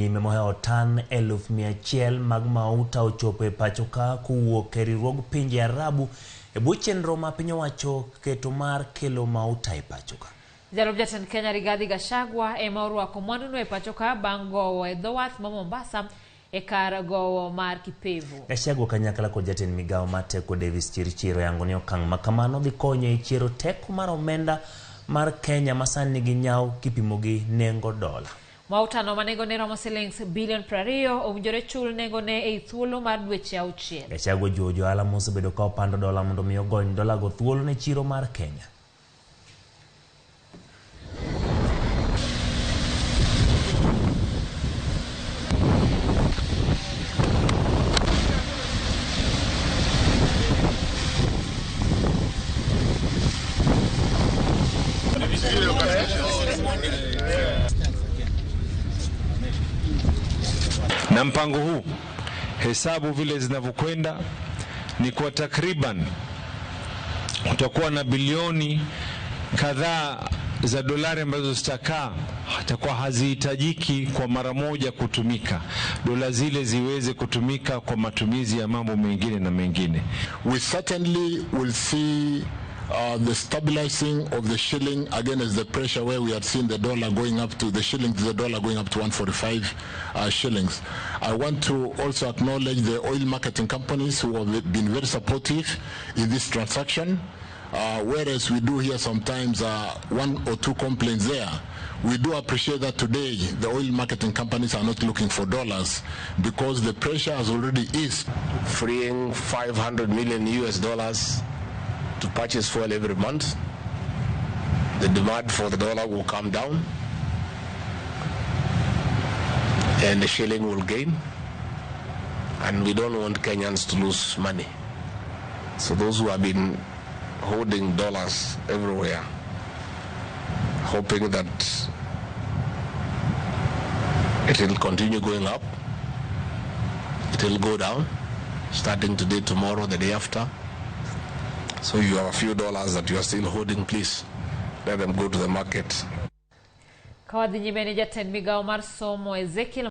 nyime Mohewo tan 1,100 mag mauta ochopo e pacho ka kowuok e riwruog pinje Arabu e bwo chenro ma piny owacho keto mar kelo mauta e pacho ka. Jalup Jatend Kenya Rigathi Gachagua ema orwako mwanduno e pacho ka bang' gowo e dho wath ma Mombasa e kar gowo mar Kipevu. Gachagua kanyakla kod jatend migawo mar teko Davis Chirichiro yango ni okang' ma kamano dhi konyo e chiro teko mar omenda mar Kenya masani nigi nyaw kipimo gi nengo dola. Mauta no manego ne romo shillings bilion 20 owinjore chul nengo ne e thuolo mar dweche 6. Gachagua jojo ala mosebedo ka opando dola mondo mi ogony dola go thuolo ne chiro mar Kenya. Na mpango huu hesabu vile zinavyokwenda ni kwa takriban utakuwa na bilioni kadhaa za dolari ambazo zitakaa hatakuwa hazihitajiki kwa mara moja kutumika. Dola zile ziweze kutumika kwa matumizi ya mambo mengine na mengine. We certainly will see the stabilizing of the shilling against the pressure where we had seen the dollar going up to the shilling to the dollar going up to 145 shillings. I want to also acknowledge the oil marketing companies who have been very supportive in this transaction. Whereas we do hear sometimes one or two complaints there, we do appreciate that today the oil marketing companies are not looking for dollars because the pressure has already eased. Freeing $500 million to purchase fuel every month, the demand for the dollar will come down and the shilling will gain, and we don't want Kenyans to lose money. So those who have been holding dollars everywhere, hoping that it will continue going up, it will go down, starting today, tomorrow, the day after. So you have a few dollars that you are still holding, please let them go to the market. Kawadhi nyime ni Jatend migawo mar somo Ezekiel